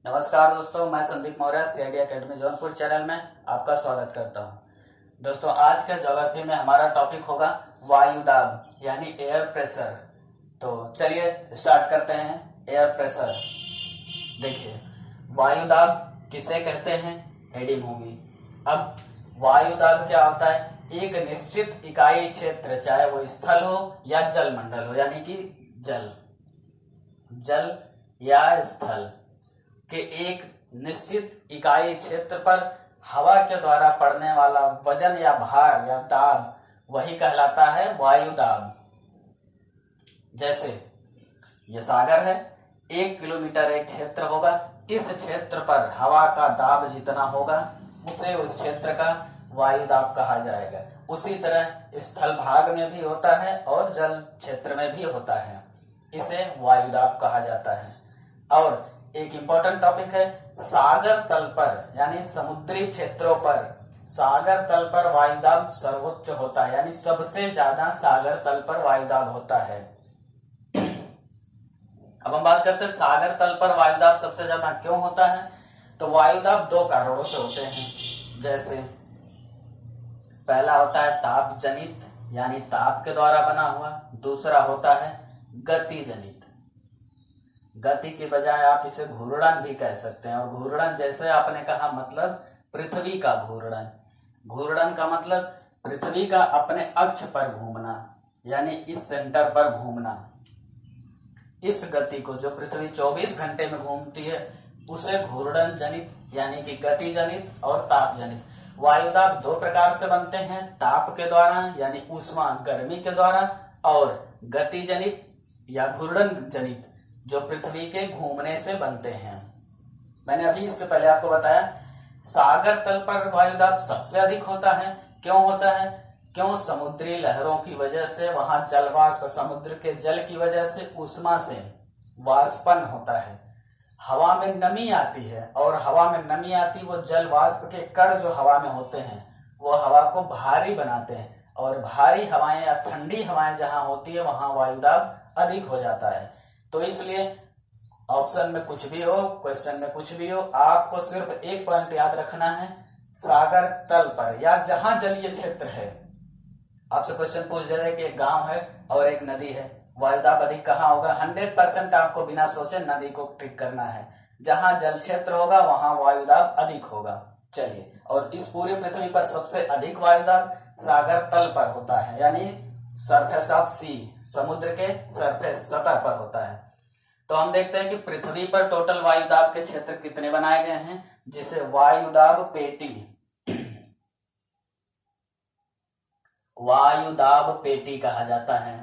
नमस्कार दोस्तों, मैं Sandeep Maurya CID academy Jaunpur channel में आपका स्वागत करता हूं। दोस्तों, आज के ज्योग्राफी में हमारा टॉपिक होगा वायुदाब यानी एयर प्रेशर। तो चलिए स्टार्ट करते हैं। एयर प्रेशर देखिए, वायुदाब किसे कहते हैं, हेडिंग होगी। अब वायुदाब क्या होता है? एक निश्चित इकाई क्षेत्र, चाहे वो स्थल हो या जल मंडल हो, यानी कि जल या स्थल के एक निश्चित इकाई क्षेत्र पर हवा के द्वारा पड़ने वाला वजन या भार या दाब, वही कहलाता है वायुदाब। जैसे ये सागर है, 1 किलोमीटर एक क्षेत्र होगा। इस क्षेत्र पर हवा का दाब जितना होगा उसे उस क्षेत्र का वायुदाब कहा जाएगा। उसी तरह स्थल भाग में भी होता है और जल क्षेत्र में भी होता है, इसे वायुदाब कहा जाता है। और एक इंपॉर्टेंट टॉपिक है, सागर तल पर यानी समुद्री क्षेत्रों पर सागर तल पर वायुदाब सर्वोच्च होता है, यानी सबसे ज्यादा सागर तल पर वायुदाब होता है। अब हम बात करते हैं सागर तल पर वायुदाब सबसे ज्यादा क्यों होता है। तो वायुदाब 2 कारणों से होते हैं। जैसे पहला होता है ताप जनित, यानी ताप के द्वारा बना हुआ। दूसरा होता है गति जनित। गति की बजाय आप इसे घूर्णन भी कह सकते हैं। और घूर्णन जैसे आपने कहा, मतलब पृथ्वी का घूर्णन। घूर्णन का मतलब पृथ्वी का अपने अक्ष पर घूमना, यानी इस सेंटर पर घूमना। इस गति को जो पृथ्वी 24 घंटे में घूमती है उसे घूर्णन जनित यानी कि गति जनित और ताप जनित। वायुदाब 2 प्रकार से बनते हैं, ताप के द्वारा यानी ऊष्मा गर्मी के द्वारा, और गति जनित या घूर्णन जनित जो पृथ्वी के घूमने से बनते हैं। मैंने अभी इसके पहले आपको बताया, सागर तल पर वायुदाब सबसे अधिक होता है। क्यों होता है? क्यों? समुद्री लहरों की वजह से वहां जलवाष्प, समुद्र के जल की वजह से ऊष्मा से वाष्पन होता है। हवा में नमी आती है, और हवा में नमी आती, वो जल वाष्प के कण जो हवा में होते हैं वो हवा को भारी बनाते हैं, और भारी हवाएं या ठंडी हवाएं जहां होती है वहां वायुदाब अधिक हो जाता है। तो इसलिए ऑप्शन में कुछ भी हो, क्वेश्चन में कुछ भी हो, आपको सिर्फ एक पॉइंट याद रखना है, सागर तल पर या जहां जलीय क्षेत्र है। आपसे क्वेश्चन पूछ जाए कि एक गांव है और एक नदी है, वायुदाब अधिक कहाँ होगा? 100% आपको बिना सोचे नदी को टिक करना है। जहां जल क्षेत्र होगा वहां वायुदाब अधिक होगा। चलिए, और इस पूरी पृथ्वी पर सबसे अधिक वायुदाब सागर तल पर होता है, यानी सरफेस ऑफ सी, समुद्र के सरफेस, सतह पर होता है। तो हम देखते हैं कि पृथ्वी पर टोटल वायुदाब के क्षेत्र कितने बनाए गए हैं, जिसे वायुदाब पेटी कहा जाता है।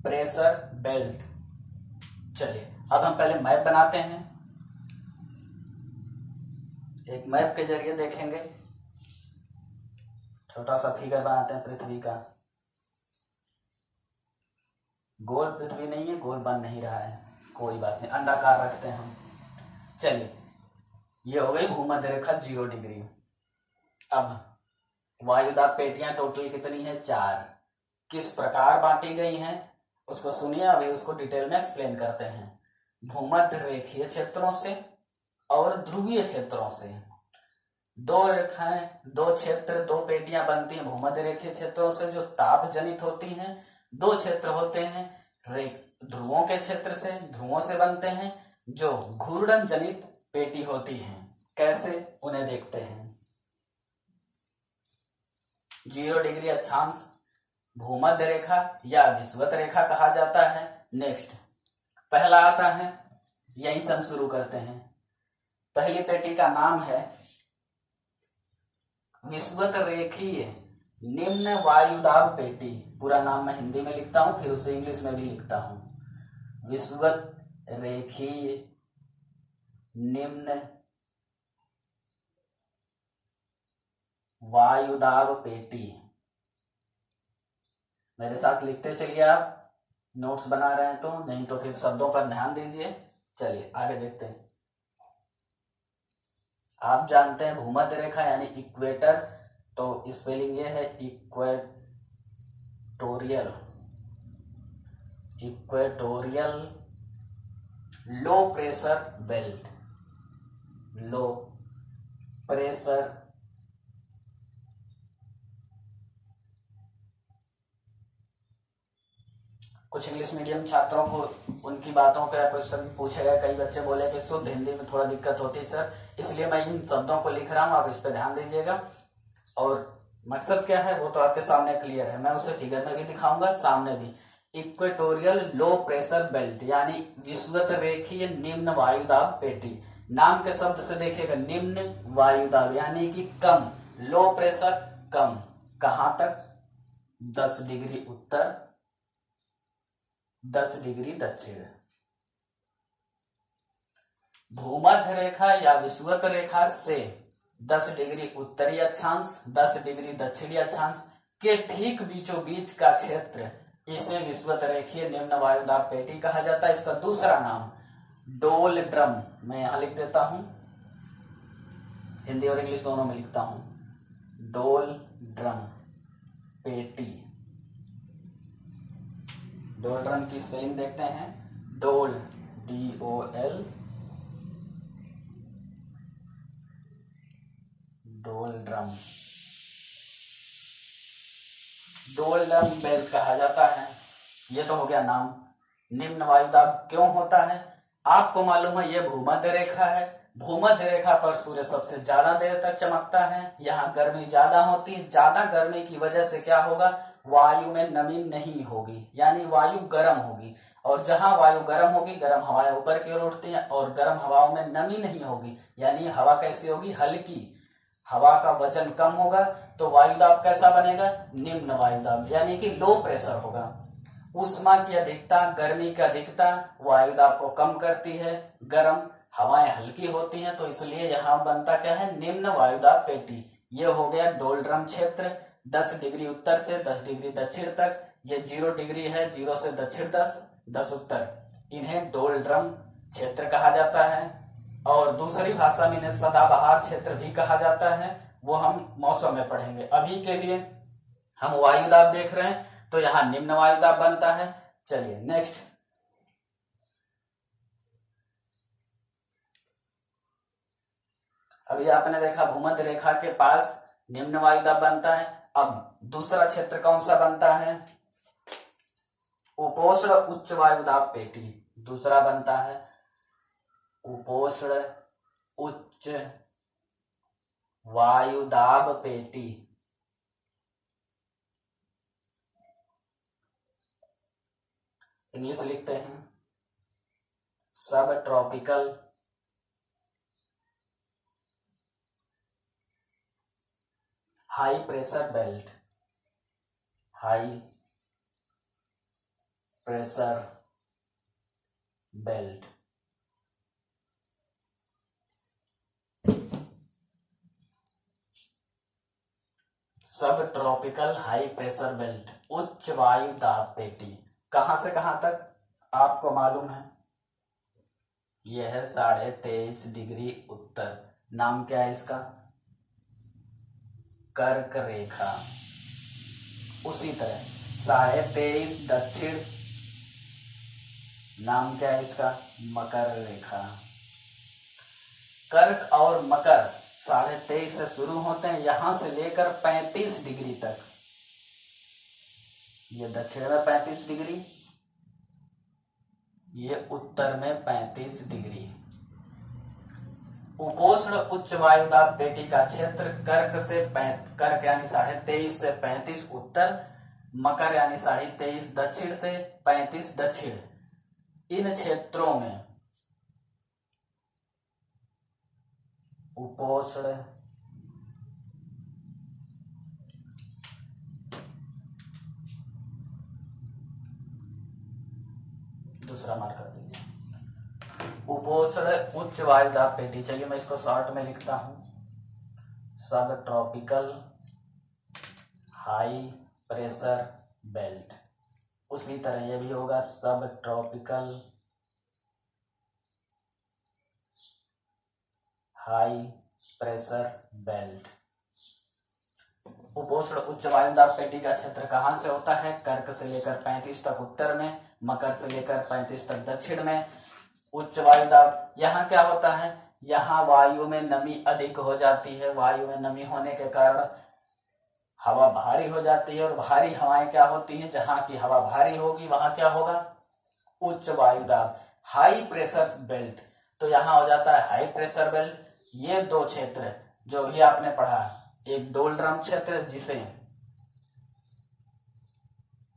Pressure belt. चलिए, अब हम पहले मैप बनाते हैं। एक मैप के जरिए देखेंगे, छोटा सा फिगर बनाते हैं पृथ्वी का। गोल पृथ्वी नहीं है, गोल बन नहीं रहा है, कोई बात नहीं, अंडाकार रखते हैं हम। चलिए, ये हो गई भूमध्य रेखा 0 डिग्री। अब वायुदाब पेटियां टोटल कितनी है? 4। किस प्रकार बांटी गई हैं उसको सुनिए, अभी उसको डिटेल में एक्सप्लेन करते हैं। भूमध्य रेखीय क्षेत्रों से और ध्रुवीय क्षेत्रों से 2 रेखाएं, 2 क्षेत्र, 2 पेटियां बनती हैं भूमध्य रेखीय क्षेत्रों से जो ताप जनित होती हैं। 2 क्षेत्र होते हैं ध्रुवों के क्षेत्र से, ध्रुवों से बनते हैं, जो घूर्णन जनित पेटी होती हैं। कैसे, उन्हें देखते हैं। 0 डिग्री अक्षांश भूमध्य रेखा या विषुवत रेखा कहा जाता है। नेक्स्ट पहला आता है, यहीं से हम शुरू करते हैं। पहली पेटी का नाम है विषुवत रेखीय निम्न वायुदाब पेटी। पूरा नाम मैं हिंदी में लिखता हूं, फिर उसे इंग्लिश में भी लिखता हूं। विषुवत रेखीय निम्न वायुदाब पेटी। मेरे साथ लिखते चलिए, आप नोट्स बना रहे हैं तो, नहीं तो फिर शब्दों पर ध्यान दीजिए। चलिए आगे देखते हैं। आप जानते हैं भूमध्य रेखा यानी इक्वेटर, तो स्पेलिंग ये है equatorial. Low pressure belt, low pressure कुछ इंग्लिश मीडियम छात्रों को उनकी बातों का क्वेश्चन पूछे गए। कई बच्चे बोले कि शुद्ध हिंदी में थोड़ा दिक्कत होती है सर, इसलिए मैं इन शब्दों को लिख रहा हूं, आप इस पे ध्यान दीजिएगा। और मकसद क्या है वो तो आपके सामने क्लियर है, मैं उसे फिगर में भी दिखाऊंगा, सामने भी। इक्वेटोरियल लो प्रेशर बेल्ट यानी विषुवत रेखीय निम्न वायुदाब पेटी। नाम के शब्द से देखिएगा, निम्न वायुदाब यानी कि कम, लो प्रेशर कम, कहां तक? 10 डिग्री उत्तर, 10 डिग्री दक्षिण। भूमध्य रेखा या विषुवत रेखा से 10 डिग्री उत्तरी अक्षांश, 10 डिग्री दक्षिणी अक्षांश के ठीक बीचों बीच का क्षेत्र, इसे विषुवत रेखीय निम्न वायुदाब पेटी कहा जाता है। इसका दूसरा नाम डोल ड्रम, मैं यहां लिख देता हूं, हिंदी और इंग्लिश दोनों में लिखता हूं, डोल ड्रम पेटी। डोल ड्रम की स्पेलिंग देखते हैं, डोल DOL, डोल ड्रम, डोल ड्रम बेल्ट कहा जाता है। ये तो हो गया नाम। निम्न वायुदाब क्यों होता है? आपको मालूम है ये भूमध्य रेखा है, भूमध्य रेखा पर सूर्य सबसे ज्यादा देर तक चमकता है, यहाँ गर्मी ज्यादा होती है। ज्यादा गर्मी की वजह से क्या होगा? वायु में नमी नहीं होगी, यानी वायु गर्म होगी, और जहां वायु गर्म होगी, गर्म हवाएं ऊपर की ओर उठती हैं, और गर्म हवाओं में नमी नहीं होगी, यानी हवा कैसी होगी? हल्की, हवा का वजन कम होगा, तो वायुदाब कैसा बनेगा? निम्न वायुदाब, यानी कि लो प्रेशर होगा। ऊष्मा की अधिकता, गर्मी की अधिकता वायुदाब को कम करती है, गर्म हवाएं हल्की होती हैं, तो इसलिए यहाँ बनता क्या है? निम्न वायुदाब पेटी। ये हो गया डोल ड्रम क्षेत्र, 10 डिग्री उत्तर से 10 डिग्री दक्षिण तक। ये 0 डिग्री है, 0 से दक्षिण 10, 10 उत्तर, इन्हें डोल ड्रम क्षेत्र कहा जाता है। और दूसरी भाषा में इन्हें सदाबहार क्षेत्र भी कहा जाता है, वो हम मौसम में पढ़ेंगे। अभी के लिए हम वायुदाब देख रहे हैं, तो यहाँ निम्न वायुदाब बनता है। चलिए नेक्स्ट, अभी आपने देखा भूमध्य रेखा के पास निम्न वायुदाब बनता है। अब दूसरा क्षेत्र कौन सा बनता है? उपोष्ण उच्च वायुदाब पेटी, दूसरा बनता है उपोष्ण उच्च वायुदाब पेटी। इंग्लिश लिखते हैं सब tropical high pressure belt, high pressure belt. सब ट्रॉपिकल हाई प्रेशर बेल्ट, उच्च वायु दाब पेटी। कहां से कहां तक आपको मालूम है? यह है 23.5 डिग्री उत्तर। नाम क्या है इसका? कर्क रेखा। उसी तरह 23.5 दक्षिण, नाम क्या है इसका? मकर रेखा। कर्क और मकर 23.5 से शुरू होते हैं, यहां से लेकर 35 डिग्री तक। ये दक्षिण में 35 डिग्री, ये उत्तर में 35 डिग्री। उपोष्ण उच्च वायुदाब पेटी का क्षेत्र कर्क यानी 23.5 से 35 उत्तर, मकर यानी 23.5 दक्षिण से 35 दक्षिण। इन क्षेत्रों में उपोष्ण दूसरा मार्क कर दीजिए, उपोष्ण उच्च वायुदाब पेटी। चलिए मैं इसको शॉर्ट में लिखता हूं, सब ट्रॉपिकल हाई प्रेशर बेल्ट। उसी तरह ये भी होगा सब ट्रॉपिकल हाई प्रेशर बेल्ट। उपोष्ण उच्च वायुदाब पेटी का क्षेत्र कहां से होता है? कर्क से लेकर 35 तक उत्तर में, मकर से लेकर 35 तक दक्षिण में, उच्च वायु दाब, यहाँ क्या होता है, यहाँ वायु में नमी अधिक हो जाती है। वायु में नमी होने के कारण हवा भारी हो जाती है, और भारी हवाएं क्या होती हैं, जहां की हवा भारी होगी वहां क्या होगा, उच्च वायु दाब, हाई प्रेशर बेल्ट। तो यहाँ हो जाता है हाई प्रेशर बेल्ट। ये दो क्षेत्र जो भी आपने पढ़ा, एक डोलड्रम क्षेत्र, जिसे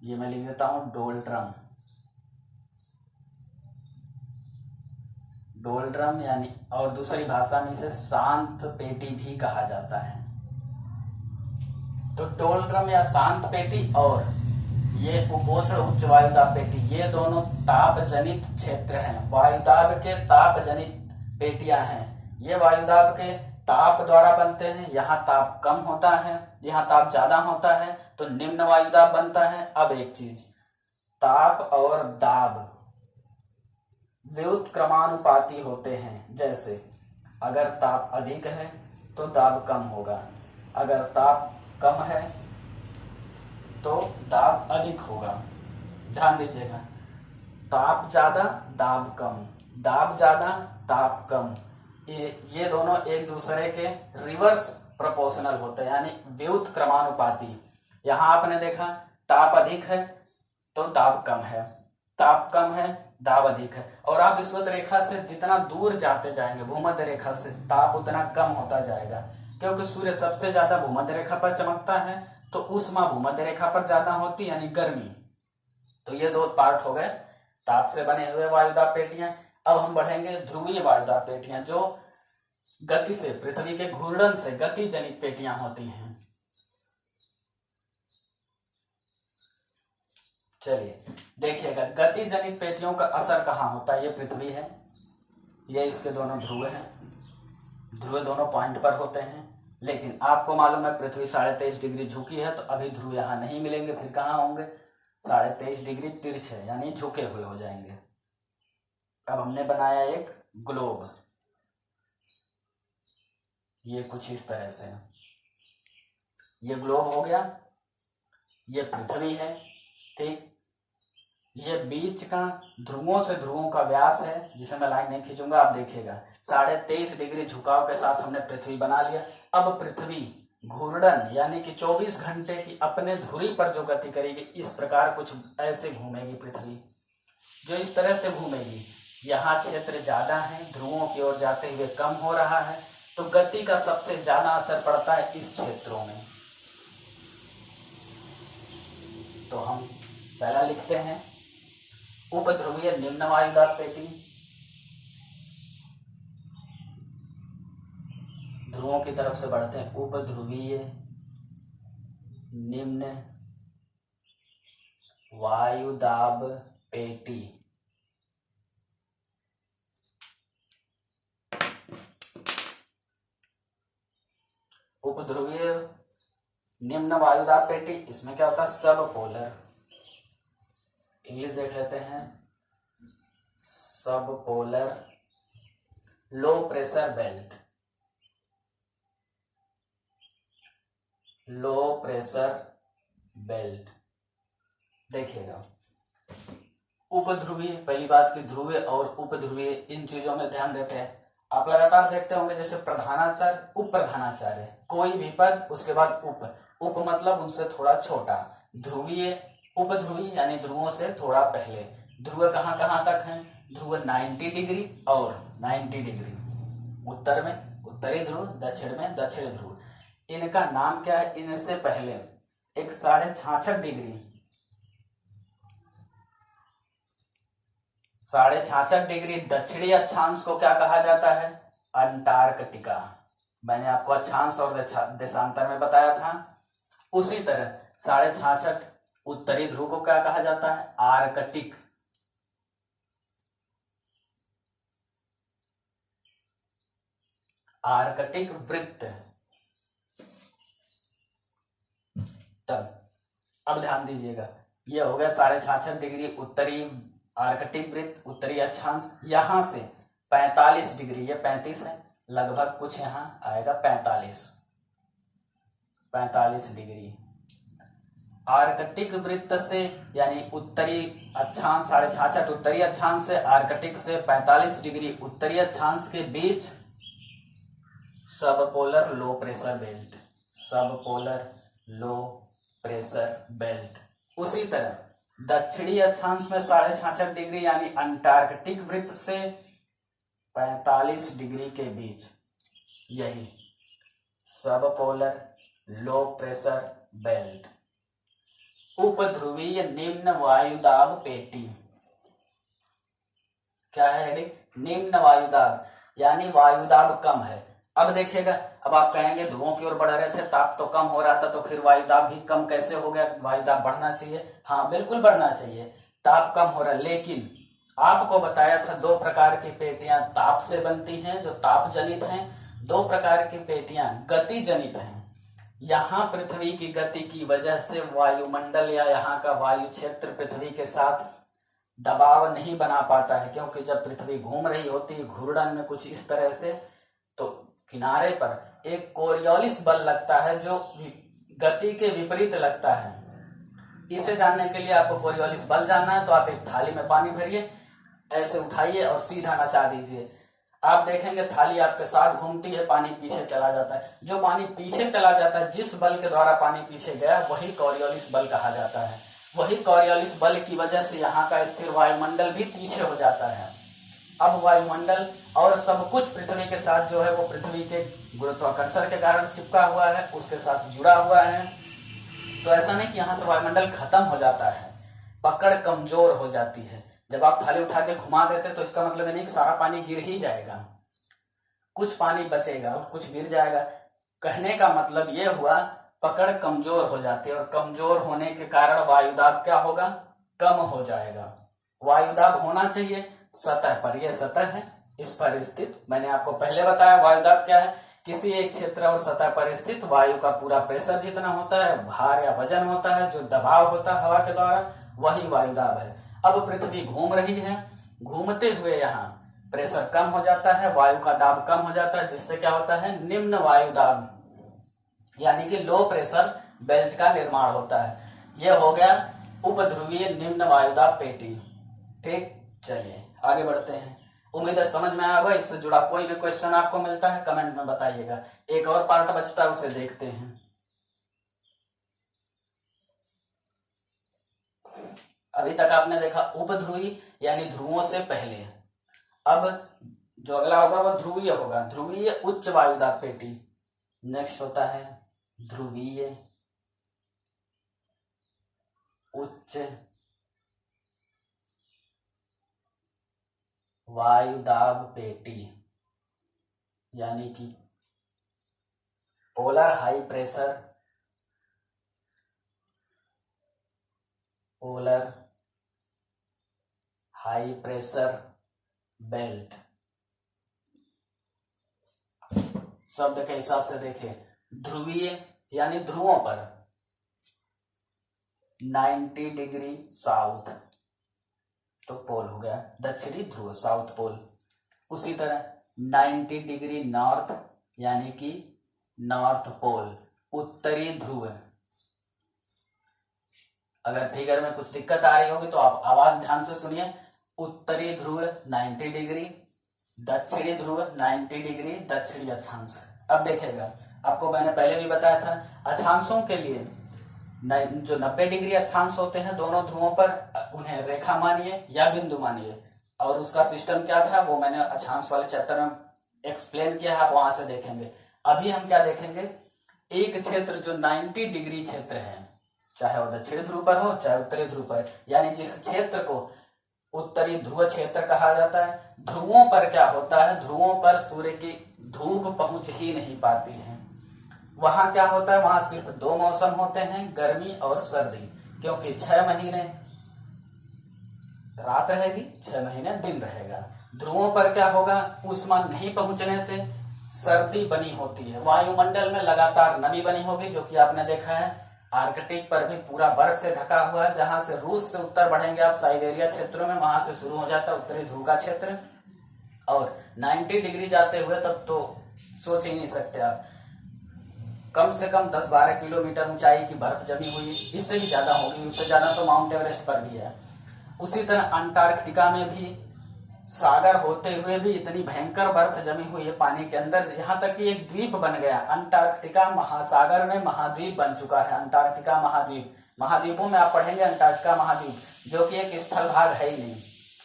ये मैं लिख देता हूं डोलड्रम, डोलड्रम यानी, और दूसरी भाषा में इसे शांत पेटी भी कहा जाता है। तो डोलड्रम या शांत पेटी और ये उपोष्ण उच्च वायुदाब पेटी, ये दोनों ताप जनित क्षेत्र हैं। वायुदाब के ताप जनित पेटियां हैं। ये वायुदाब के ताप द्वारा बनते हैं। यहाँ ताप कम होता है, यहाँ ताप ज्यादा होता है, तो निम्न वायुदाब बनता है। अब एक चीज, ताप और दाब व्युत्क्रमानुपाती होते हैं। जैसे अगर ताप अधिक है तो दाब कम होगा, अगर ताप कम है तो दाब अधिक होगा। ध्यान दीजिएगा, ताप ज्यादा दाब कम, दाब ज्यादा ताप कम, ये दोनों एक दूसरे के रिवर्स प्रोपोर्शनल होते हैं, यानी व्युत्क्रमानुपाती। यहां आपने देखा ताप अधिक है तो दाब कम है, ताप कम है दाब अधिक है। और आप विषुवत रेखा से जितना दूर जाते जाएंगे भूमध्य रेखा से, ताप उतना कम होता जाएगा, क्योंकि सूर्य सबसे ज्यादा भूमध्य रेखा पर चमकता है, तो ऊष्मा भूमध्य रेखा पर ज्यादा होती यानी गर्मी। तो ये दो पार्ट हो गए ताप से बने हुए वायुदाब पेटियां। अब हम बढ़ेंगे ध्रुवीय वायुदाब पेटियां, जो गति से, पृथ्वी के घूर्णन से गति जनित पेटियां होती हैं। चलिए देखिएगा, गति जनित पेटियों का असर कहाँ होता है। ये पृथ्वी है, ये इसके दोनों ध्रुव हैं, ध्रुव दोनों पॉइंट पर होते हैं। लेकिन आपको मालूम है पृथ्वी 23.5 डिग्री झुकी है, तो अभी ध्रुव यहाँ नहीं मिलेंगे, फिर कहाँ होंगे, 23.5 डिग्री तिरछ है, यानी झुके हुए हो जाएंगे। अब हमने बनाया एक ग्लोब, ये कुछ इस तरह से, ये ग्लोब हो गया, ये पृथ्वी है, ठीक। ये बीच का ध्रुवों से ध्रुवों का व्यास है, जिसे मैं लाइन नहीं खींचूंगा, आप देखिएगा 23.5 डिग्री झुकाव के साथ हमने पृथ्वी बना लिया। अब पृथ्वी घूर्णन यानी कि 24 घंटे की अपने धुरी पर जो गति करेगी, इस प्रकार कुछ ऐसे घूमेगी पृथ्वी, जो इस तरह से घूमेगी। यहाँ क्षेत्र ज्यादा है, ध्रुवों की ओर जाते हुए कम हो रहा है, तो गति का सबसे ज्यादा असर पड़ता है इस क्षेत्रों में। तो हम पहला लिखते हैं उपध्रुवीय निम्न वायुदाब पेटी, ध्रुवों की तरफ से बढ़ते हैं, उपध्रुवीय निम्न वायुदाब पेटी। उपध्रुवीय निम्न वायुदाब पेटी, इसमें क्या होता है, सब पोलर, इंग्लिश देख लेते हैं, सब polar low pressure belt, low pressure belt. देखिएगा उपध्रुवीय, पहली बात की ध्रुवीय और उपध्रुवीय, इन चीजों में ध्यान देते हैं। आप लगातार देखते होंगे जैसे प्रधानाचार्य उप प्रधानाचार्य, कोई भी पद उसके बाद उप, उप मतलब उनसे थोड़ा छोटा, ध्रुवीय उपध्रुवीय यानी ध्रुवों से थोड़ा पहले। ध्रुव कहाँ कहाँ तक हैं, ध्रुव 90 डिग्री और 90 डिग्री, उत्तर में उत्तरी ध्रुव, दक्षिण में दक्षिणी ध्रुव। इनका नाम क्या है, इनसे पहले एक 66.5 डिग्री, 66.5 डिग्री दक्षिणी अक्षांश को क्या कहा जाता है, अंटार्कटिका। मैंने आपको अक्षांश और देशांतर में बताया था। उसी तरह 66.5 उत्तरी ध्रुव को क्या कहा जाता है, आर्कटिक। आर्कटिक वृत्त। तब अब ध्यान दीजिएगा, ये हो गया 66.5 डिग्री उत्तरी आर्कटिक वृत्त, उत्तरी अक्षांश। यहां से 45 डिग्री, ये 35 है लगभग, कुछ यहां आएगा 45 डिग्री। आर्कटिक वृत्त से यानी उत्तरी अक्षांश 66.5 उत्तरी अक्षांश से, आर्कटिक से 45 डिग्री उत्तरी अक्षांश के बीच सब पोलर लो प्रेशर बेल्ट, सब पोलर लो प्रेशर बेल्ट। उसी तरह दक्षिणी अक्षांश में 66.5 डिग्री यानी अंटार्कटिक वृत्त से 45 डिग्री के बीच यही सब पोलर लो प्रेशर बेल्ट। उपध्रुवीय निम्न वायुदाब पेटी, क्या है हेडिंग? निम्न वायुदाब यानी वायुदाब कम है। अब देखिएगा, अब आप कहेंगे ध्रुवों की ओर बढ़ रहे थे, ताप तो कम हो रहा था, तो फिर वायुदाब भी कम कैसे हो गया? वायुदाब बढ़ना चाहिए। हाँ बिल्कुल बढ़ना चाहिए, ताप कम हो रहा है। लेकिन आपको बताया था दो प्रकार की पेटियां ताप से बनती हैं जो ताप जनित हैं, दो प्रकार की पेटियां गति जनित हैं। यहाँ पृथ्वी की गति की वजह से वायुमंडल या यहाँ का वायु क्षेत्र पृथ्वी के साथ दबाव नहीं बना पाता है, क्योंकि जब पृथ्वी घूम रही होती है घूर्णन में कुछ इस तरह से, तो किनारे पर एक कोरियोलिस बल लगता है जो गति के विपरीत लगता है। इसे जानने के लिए आपको कोरियोलिस बल जानना है तो आप एक थाली में पानी भरिए, ऐसे उठाइए और सीधा नचा दीजिए। आप देखेंगे थाली आपके साथ घूमती है, पानी पीछे चला जाता है। जो पानी पीछे चला जाता है, जिस बल के द्वारा पानी पीछे गया, वही कोरियोलिस बल कहा जाता है। वही कोरियोलिस बल की वजह से यहाँ का स्थिर वायुमंडल भी पीछे हो जाता है। अब वायुमंडल और सब कुछ पृथ्वी के साथ जो है वो पृथ्वी के गुरुत्वाकर्षण के कारण चिपका हुआ है, उसके साथ जुड़ा हुआ है। तो ऐसा नहीं कि यहाँ से वायुमंडल खत्म हो जाता है, पकड़ कमजोर हो जाती है। जब आप थाली उठा के घुमा देते तो इसका मतलब नहीं कि सारा पानी गिर ही जाएगा, कुछ पानी बचेगा और कुछ गिर जाएगा। कहने का मतलब ये हुआ पकड़ कमजोर हो जाती है, और कमजोर होने के कारण वायुदाब क्या होगा? कम हो जाएगा। वायुदाब होना चाहिए सतह पर, यह सतह है, इस पर स्थित। मैंने आपको पहले बताया वायुदाब क्या है, किसी एक क्षेत्र और सतह पर स्थित वायु का पूरा प्रेशर जितना होता है, भार या वजन होता है, जो दबाव होता है हवा के द्वारा, वही वायुदाब है। अब पृथ्वी घूम रही है, घूमते हुए यहाँ प्रेशर कम हो जाता है, वायु का दाब कम हो जाता है, जिससे क्या होता है? निम्न वायुदाब यानी कि लो प्रेशर बेल्ट का निर्माण होता है। यह हो गया उपध्रुवीय निम्न वायुदाब पेटी। ठीक, चलिए आगे बढ़ते हैं। उम्मीद है समझ में आया होगा। इससे जुड़ा कोई भी क्वेश्चन आपको मिलता है कमेंट में बताइएगा। एक और पार्ट बचता है, उसे देखते हैं। अभी तक आपने देखा उपध्रुवी यानी ध्रुवों से पहले। अब जो अगला होगा वो ध्रुवीय होगा, ध्रुवीय उच्च वायुदाब पेटी। नेक्स्ट होता है ध्रुवीय उच्च वायुदाब पेटी, यानी कि polar high pressure, polar high pressure belt. शब्द के हिसाब से देखें, ध्रुवीय यानी ध्रुवों पर 90 डिग्री साउथ तो पोल हो गया दक्षिणी ध्रुव, साउथ पोल। उसी तरह 90 डिग्री नॉर्थ यानी कि नॉर्थ पोल, उत्तरी ध्रुव। अगर फिगर में कुछ दिक्कत आ रही होगी तो आप आवाज ध्यान से सुनिए। उत्तरी ध्रुव 90 डिग्री, दक्षिणी ध्रुव 90 डिग्री दक्षिणी अक्षांश। अब देखिएगा, आपको मैंने पहले भी बताया था अक्षांशों के लिए जो 90 डिग्री अक्षांश होते हैं दोनों ध्रुवों पर, उन्हें रेखा मानिए या बिंदु मानिए, और उसका सिस्टम क्या था वो मैंने अक्षांश वाले चैप्टर में एक्सप्लेन किया है, आप वहां से देखेंगे। अभी हम क्या देखेंगे, एक क्षेत्र जो 90 डिग्री क्षेत्र है, चाहे वो दक्षिणी ध्रुव पर हो चाहे उत्तरी ध्रुव पर, यानी जिस क्षेत्र को उत्तरी ध्रुव क्षेत्र कहा जाता है। ध्रुवों पर क्या होता है, ध्रुवों पर सूर्य की धूप पहुंच ही नहीं पाती है। वहां क्या होता है, वहां सिर्फ दो मौसम होते हैं, गर्मी और सर्दी, क्योंकि 6 महीने रात रहेगी, 6 महीने दिन रहेगा। ध्रुवों पर क्या होगा, ऊष्मा नहीं पहुंचने से सर्दी बनी होती है, वायुमंडल में लगातार नमी बनी होगी, जो कि आपने देखा है आर्कटिक पर भी पूरा बर्फ से ढका हुआ है। जहां से रूस से उत्तर बढ़ेंगे आप साइबेरिया क्षेत्रों में, वहां से शुरू हो जाता है उत्तरी ध्रुव का क्षेत्र, और 90 डिग्री जाते हुए तब तो सोच ही नहीं सकते आप। कम से कम 10-12 किलोमीटर ऊंचाई की बर्फ जमी हुई, इससे भी ज्यादा होगी, उससे ज्यादा तो माउंट एवरेस्ट पर भी है। उसी तरह अंटार्कटिका में भी सागर होते हुए भी इतनी भयंकर बर्फ जमी हुई है पानी के अंदर, यहाँ तक कि एक द्वीप बन गया। अंटार्कटिका महासागर में महाद्वीप बन चुका है। अंटार्कटिका महाद्वीप, महाद्वीपों में आप पढ़ेंगे अंटार्कटिका महाद्वीप, जो कि एक स्थल भाग है ही नहीं,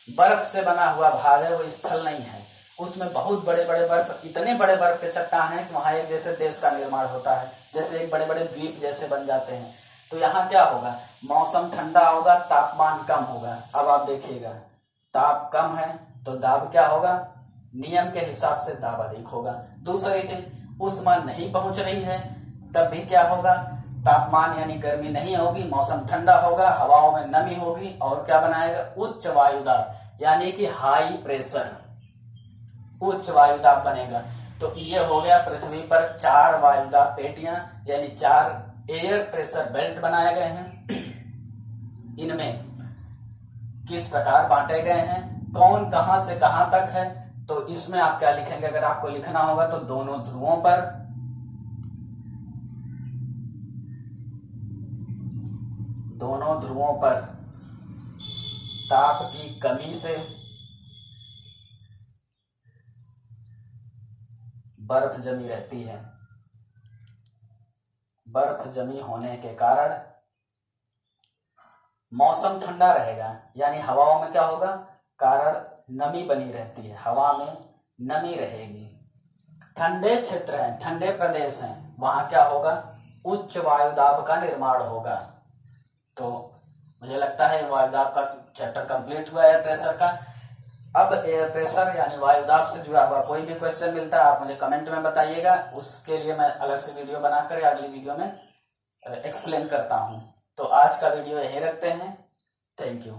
बर्फ से बना हुआ भाग है, वो स्थल नहीं है। उसमें बहुत बड़े बड़े बर्फ, इतने बड़े बर्फ के चट्टान है कि वहां एक जैसे देश का निर्माण होता है, जैसे एक बड़े बड़े द्वीप जैसे बन जाते हैं। तो यहाँ क्या होगा, मौसम ठंडा होगा, तापमान कम होगा। अब आप देखिएगा, ताप कम है तो दाब क्या होगा, नियम के हिसाब से दाब अधिक होगा। दूसरी चीज, ऊष्मा नहीं पहुंच रही है तब भी क्या होगा, तापमान यानी गर्मी नहीं होगी, मौसम ठंडा होगा, हवाओं में नमी होगी, और क्या बनाएगा, उच्च वायुदाब, यानी कि हाई प्रेशर, उच्च वायुदाब बनेगा। तो ये हो गया पृथ्वी पर 4 वायुदाब पेटियां, यानी 4 एयर प्रेशर बेल्ट बनाए गए हैं। इनमें किस प्रकार बांटे गए हैं, कौन कहां से कहां तक है, तो इसमें आप क्या लिखेंगे, अगर आपको लिखना होगा तो दोनों ध्रुवों पर ताप की कमी से बर्फ जमी रहती है। बर्फ जमी होने के कारण मौसम ठंडा रहेगा, यानी हवाओं में क्या होगा, कारण नमी बनी रहती है, हवा में नमी रहेगी। ठंडे क्षेत्र हैं, ठंडे प्रदेश हैं, वहां क्या होगा, उच्च वायुदाब का निर्माण होगा। तो मुझे लगता है वायुदाब का चैप्टर कंप्लीट हुआ एयर प्रेशर का। अब एयर प्रेशर यानी वायुदाब से जुड़ा हुआ कोई भी क्वेश्चन मिलता है आप मुझे कमेंट में बताइएगा, उसके लिए मैं अलग से वीडियो बनाकर अगली वीडियो में एक्सप्लेन करता हूं। तो आज का वीडियो यही रखते हैं। Thank you.